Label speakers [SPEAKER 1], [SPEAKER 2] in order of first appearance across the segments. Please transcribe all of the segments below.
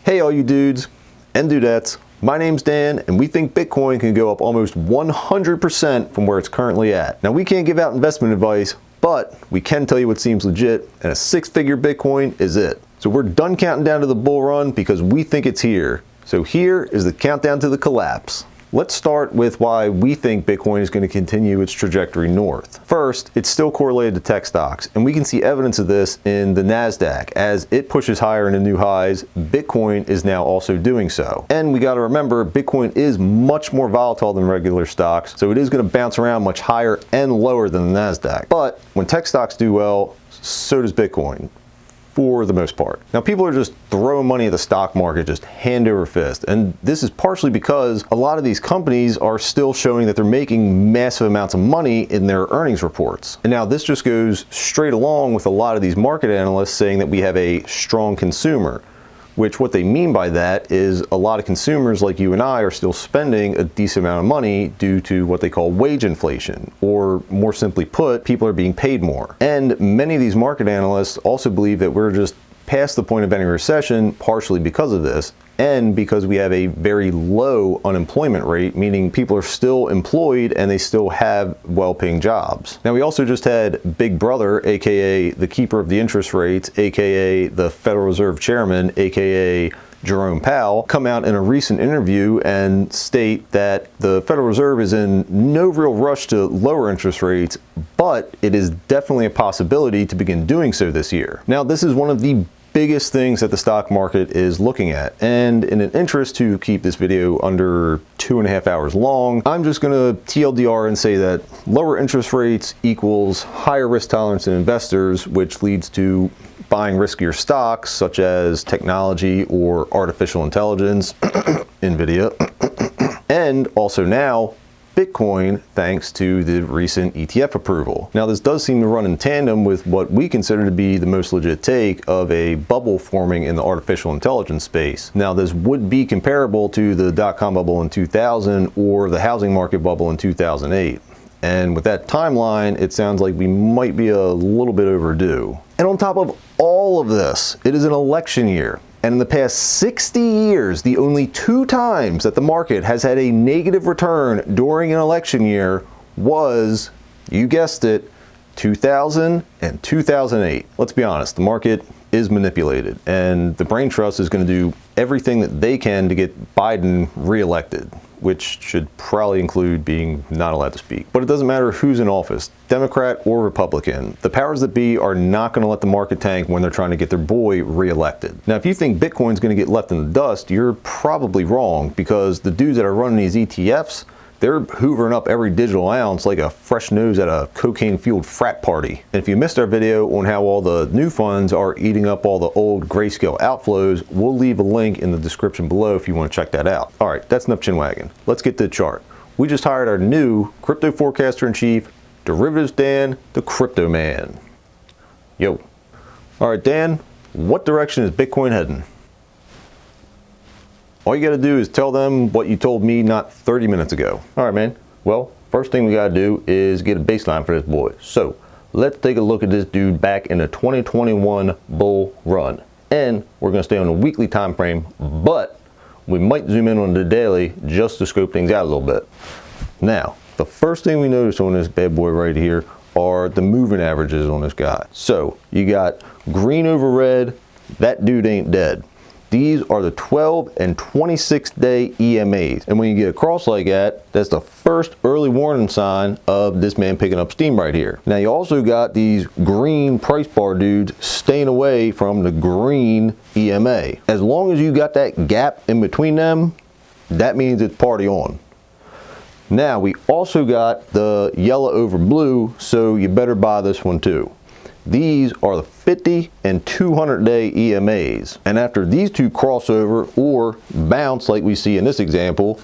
[SPEAKER 1] Hey all you dudes and dudettes, my name's Dan and we think Bitcoin can go up almost 100% from where it's currently at. Now we can't give out investment advice, but we can tell you what seems legit, and a six-figure Bitcoin is it. So we're done counting down to the bull run because we think it's here. So here is the countdown to the collapse. Let's start with why we think Bitcoin is going to continue its trajectory north. First, it's still correlated to tech stocks, and we can see evidence of this in the NASDAQ. As it pushes higher into new highs, Bitcoin is now also doing so. And we got to remember, Bitcoin is much more volatile than regular stocks, so it is going to bounce around much higher and lower than the NASDAQ. But when tech stocks do well, so does Bitcoin, for the most part. Now people are just throwing money at the stock market just hand over fist, and this is partially because a lot of these companies are still showing that they're making massive amounts of money in their earnings reports. And now this just goes straight along with a lot of these market analysts saying that we have a strong consumer, which what they mean by that is a lot of consumers like you and I are still spending a decent amount of money due to what they call wage inflation, or more simply put, people are being paid more. And many of these market analysts also believe that we're just past the point of any recession, partially because of this, and because we have a very low unemployment rate, meaning people are still employed and they still have well-paying jobs. Now we also just had Big Brother, aka the keeper of the interest rates, aka the Federal Reserve Chairman, aka Jerome Powell, come out in a recent interview and state that the Federal Reserve is in no real rush to lower interest rates, but it is definitely a possibility to begin doing so this year. Now this is one of the biggest things that the stock market is looking at, and in an interest to keep this video under 2.5 hours long, I'm just going to TLDR and say that lower interest rates equals higher risk tolerance in investors, which leads to buying riskier stocks such as technology or artificial intelligence, Nvidia, and also now Bitcoin, thanks to the recent ETF approval. Now this does seem to run in tandem with what we consider to be the most legit take of a bubble forming in the artificial intelligence space. Now this would be comparable to the dot-com bubble in 2000 or the housing market bubble in 2008. And with that timeline, it sounds like we might be a little bit overdue. And on top of all of this, it is an election year. And in the past 60 years, the only 2 times that the market has had a negative return during an election year was, you guessed it, 2000 and 2008. Let's be honest, the market is manipulated, and the brain trust is going to do everything that they can to get Biden reelected, which should probably include being not allowed to speak. But it doesn't matter who's in office, Democrat or Republican. The powers that be are not going to let the market tank when they're trying to get their boy reelected. Now, if you think Bitcoin's going to get left in the dust, you're probably wrong, because the dudes that are running these ETFs, they're hoovering up every digital ounce like a fresh nose at a cocaine-fueled frat party. And if you missed our video on how all the new funds are eating up all the old grayscale outflows, we'll leave a link in the description below if you want to check that out. All right, that's enough chinwagging. Let's get to the chart. We just hired our new crypto forecaster-in-chief, Derivatives Dan, the Crypto Man. Yo. All right, Dan, what direction is Bitcoin heading? All you gotta do is tell them what you told me not 30 minutes ago. All right, man. Well, first thing we gotta do is get a baseline for this boy. So let's take a look at this dude back in the 2021 bull run. And we're gonna stay on a weekly time frame, but we might zoom in on the daily just to scope things out a little bit. Now, the first thing we notice on this bad boy right here are the moving averages on this guy. So you got green over red, that dude ain't dead. These are the 12 and 26 day EMAs. And when you get across like that, that's the first early warning sign of this man picking up steam right here. Now you also got these green price bar dudes staying away from the green EMA. As long as you got that gap in between them, that means it's party on. Now we also got the yellow over blue, so you better buy this one too. These are the 50 and 200 day EMAs. And after these two crossover or bounce like we see in this example,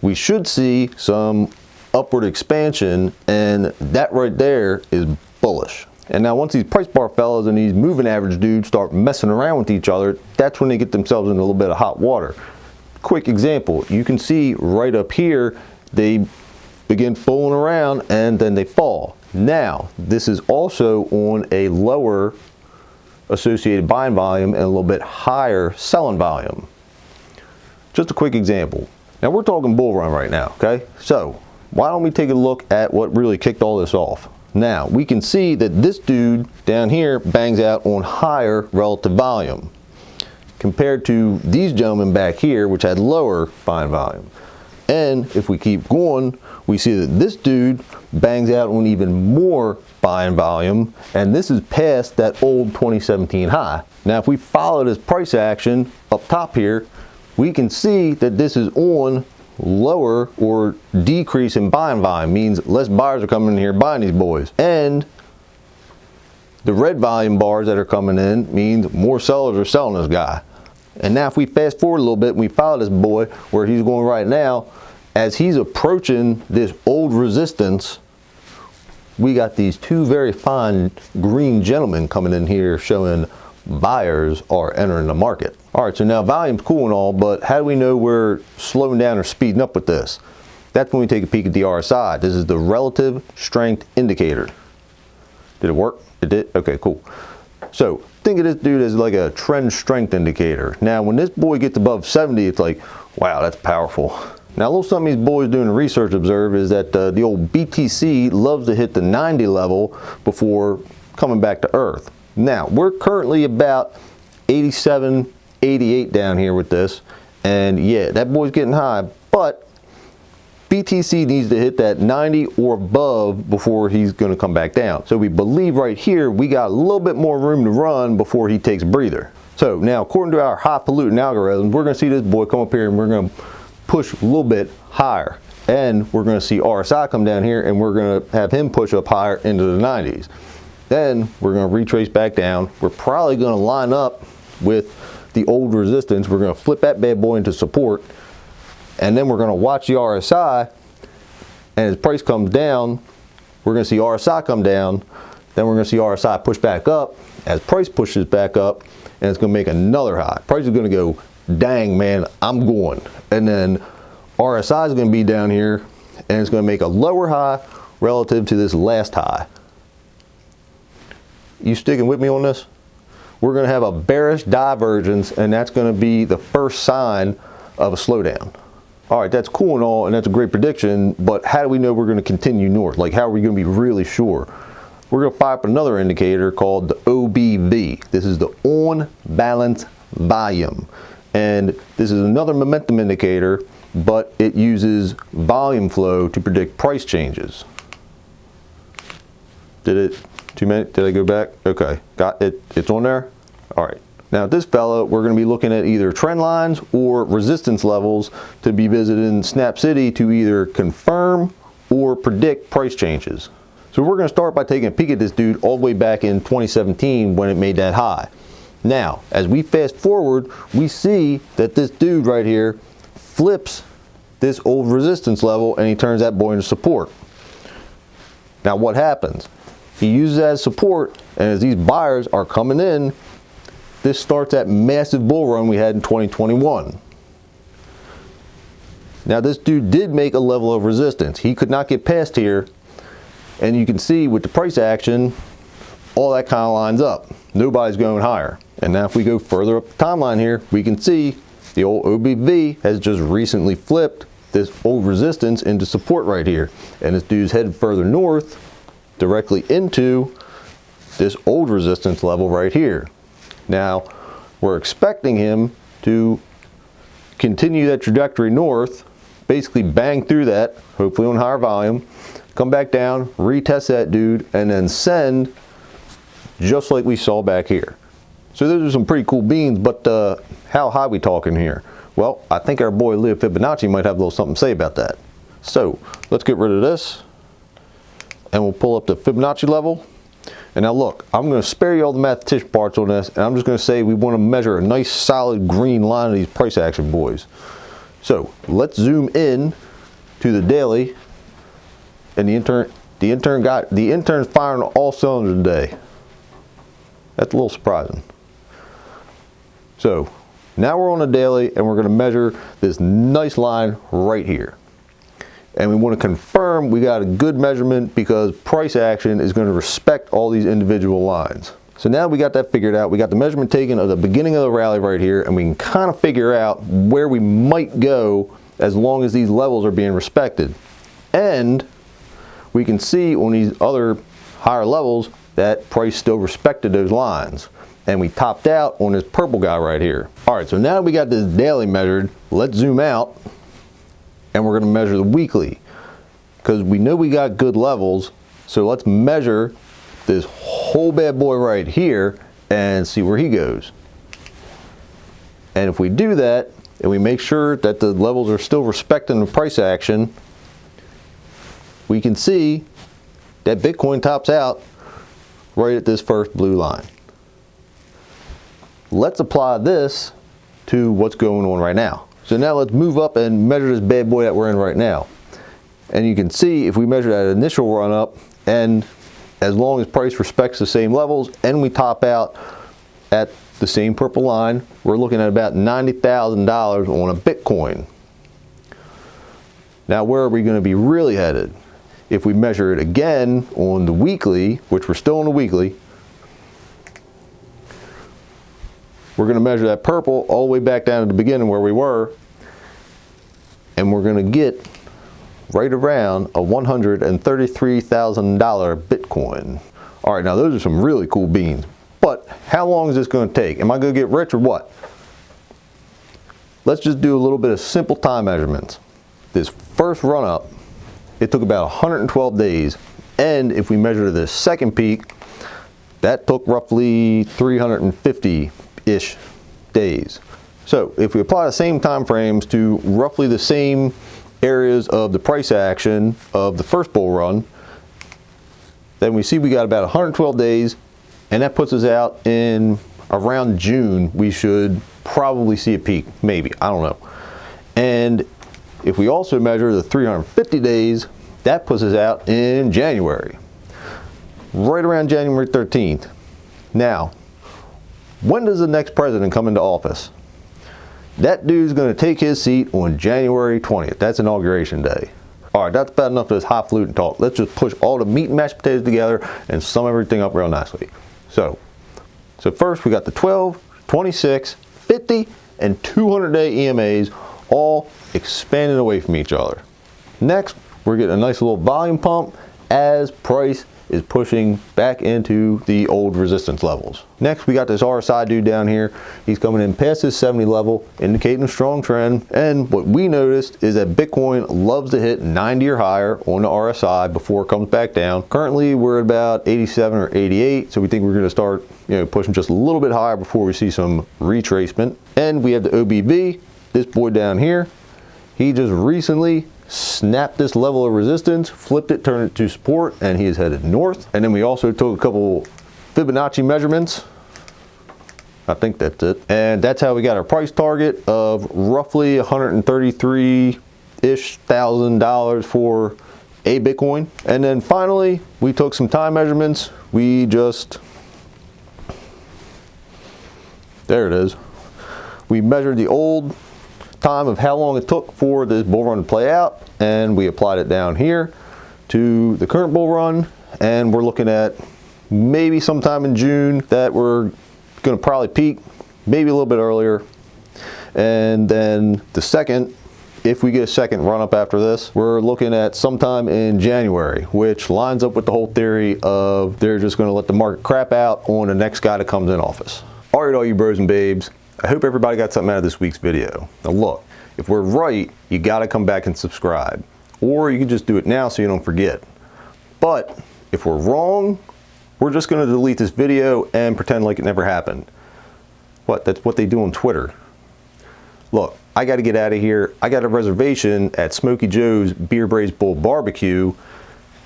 [SPEAKER 1] we should see some upward expansion, and that right there is bullish. And now once these price bar fellas and these moving average dudes start messing around with each other, that's when they get themselves in a little bit of hot water. Quick example, you can see right up here, they begin fooling around and then they fall. Now, this is also on a lower associated buying volume and a little bit higher selling volume. Just a quick example. Now we're talking bull run right now, okay? So why don't we take a look at what really kicked all this off? Now we can see that this dude down here bangs out on higher relative volume compared to these gentlemen back here, which had lower buying volume. And if we keep going, we see that this dude bangs out on even more buying volume, and this is past that old 2017 high. Now if we follow this price action up top here, we can see that this is on lower or decrease in buying volume, means less buyers are coming in here buying these boys. And the red volume bars that are coming in means more sellers are selling this guy. And now if we fast forward a little bit and we follow this boy where he's going right now, as he's approaching this old resistance, we got these two very fine green gentlemen coming in here showing buyers are entering the market. All right, so now volume's cool and all, but how do we know we're slowing down or speeding up with this? That's when we take a peek at the RSI. This is the relative strength indicator. Did it work? It did? Okay, cool. So think of this dude as like a trend strength indicator. Now when this boy gets above 70, it's like, wow, that's powerful. Now a little something these boys doing the research observe is that the old BTC loves to hit the 90 level before coming back to earth. Now we're currently about 87, 88 down here with this, and yeah, that boy's getting high, but BTC needs to hit that 90 or above before he's going to come back down. So we believe right here we got a little bit more room to run before he takes a breather. So now according to our highfalutin algorithm, we're going to see this boy come up here and we're going to push a little bit higher, and we're going to see RSI come down here and we're going to have him push up higher into the 90s. Then we're going to retrace back down. We're probably going to line up with the old resistance. We're going to flip that bad boy into support, and then we're going to watch the RSI, and as price comes down, we're going to see RSI come down, then we're going to see RSI push back up as price pushes back up, and it's going to make another high. Price is going to go, dang man, I'm going. And then RSI is going to be down here, and it's going to make a lower high relative to this last high. You sticking with me on this? We're going to have a bearish divergence, and that's going to be the first sign of a slowdown. All right, that's cool and all, and that's a great prediction, but how do we know we're going to continue north? Like, how are we going to be really sure? We're going to fire up another indicator called the OBV. This is the on balance volume, and this is another momentum indicator, but it uses volume flow to predict price changes. Did it? 2 minutes? Did I go back? Okay, got it. It's on there? All right. Now this fella, we're going to be looking at either trend lines or resistance levels to be visited in Snap City to either confirm or predict price changes. So we're going to start by taking a peek at this dude all the way back in 2017 when it made that high. Now, as we fast forward, we see that this dude right here flips this old resistance level and he turns that boy into support. Now what happens? He uses that as support, and as these buyers are coming in, this starts that massive bull run we had in 2021. Now this dude did make a level of resistance. He could not get past here, and you can see with the price action, all that kind of lines up. Nobody's going higher. And now if we go further up the timeline here, we can see the old OBV has just recently flipped this old resistance into support right here. And this dude's headed further north, directly into this old resistance level right here. Now we're expecting him to continue that trajectory north, basically bang through that, hopefully on higher volume, come back down, retest that dude, and then send just like we saw back here. So those are some pretty cool beans, but how high we talking here? Well, I think our boy Leo Fibonacci might have a little something to say about that. So let's get rid of this, and we'll pull up the Fibonacci level. And now look, I'm going to spare you all the mathematician parts on this, and I'm just going to say we want to measure a nice solid green line of these price action boys. So let's zoom in to the daily, and the intern's firing on all cylinders today. That's a little surprising. So now we're on the daily, and we're going to measure this nice line right here. And we want to confirm we got a good measurement because price action is going to respect all these individual lines. So now we got that figured out. We got the measurement taken of the beginning of the rally right here, and we can kind of figure out where we might go as long as these levels are being respected. And we can see on these other higher levels that price still respected those lines. And we topped out on this purple guy right here. All right, so now we got this daily measured. Let's zoom out, and we're gonna measure the weekly, because we know we got good levels. So let's measure this whole bad boy right here and see where he goes. And if we do that, and we make sure that the levels are still respecting the price action, we can see that Bitcoin tops out right at this first blue line. Let's apply this to what's going on right now. So now let's move up and measure this bad boy that we're in right now. And you can see if we measure that initial run up, and as long as price respects the same levels and we top out at the same purple line, we're looking at about $90,000 on a Bitcoin. Now where are we going to be really headed? If we measure it again on the weekly, which we're still on the weekly, we're going to measure that purple all the way back down to the beginning where we were, and we're going to get right around a $133,000 Bitcoin. All right, now those are some really cool beans, but how long is this going to take? Am I going to get rich or what? Let's just do a little bit of simple time measurements. This first run up, it took about 112 days, and if we measure this second peak, that took roughly 350-ish days. So if we apply the same time frames to roughly the same areas of the price action of the first bull run, then we see we got about 112 days, and that puts us out in around June. We should probably see a peak, maybe, I don't know. And if we also measure the 350 days, that puts us out in January, right around January 13th. Now, when does the next president come into office? That dude's going to take his seat on January 20th. That's inauguration day. All right, that's about enough of this hot fluting talk. Let's just push all the meat and mashed potatoes together and sum everything up real nicely. So first we got the 12, 26, 50, and 200-day EMAs all expanding away from each other. Next, we're getting a nice little volume pump as price is pushing back into the old resistance levels. Next, we got this RSI dude down here. He's coming in past his 70 level, indicating a strong trend. And what we noticed is that Bitcoin loves to hit 90 or higher on the RSI before it comes back down. Currently, we're at about 87 or 88, so we think we're going to start, pushing just a little bit higher before we see some retracement. And we have the OBV, this boy down here. He just recently snapped this level of resistance, flipped it, turned it to support, and he is headed north. And then we also took a couple Fibonacci measurements. I think that's it. And that's how we got our price target of roughly $133-ish thousand for a Bitcoin. And then finally, we took some time measurements. There it is. We measured the old time of how long it took for this bull run to play out, and we applied it down here to the current bull run, and we're looking at maybe sometime in June that we're going to probably peak, maybe a little bit earlier. And then the second, if we get a second run up after this, we're looking at sometime in January, which lines up with the whole theory of they're just going to let the market crap out on the next guy that comes in office. All right, all you bros and babes, I hope everybody got something out of this week's video. Now look, if we're right, you gotta come back and subscribe. Or you can just do it now so you don't forget. But if we're wrong, we're just gonna delete this video and pretend like it never happened. That's what they do on Twitter. Look, I gotta get out of here. I got a reservation at Smokey Joe's Beer Braised Bull Barbecue,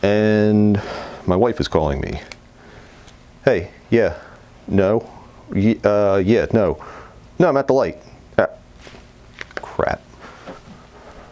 [SPEAKER 1] and my wife is calling me. Hey, yeah, no, yeah, no. No, I'm at the light. Ah, crap.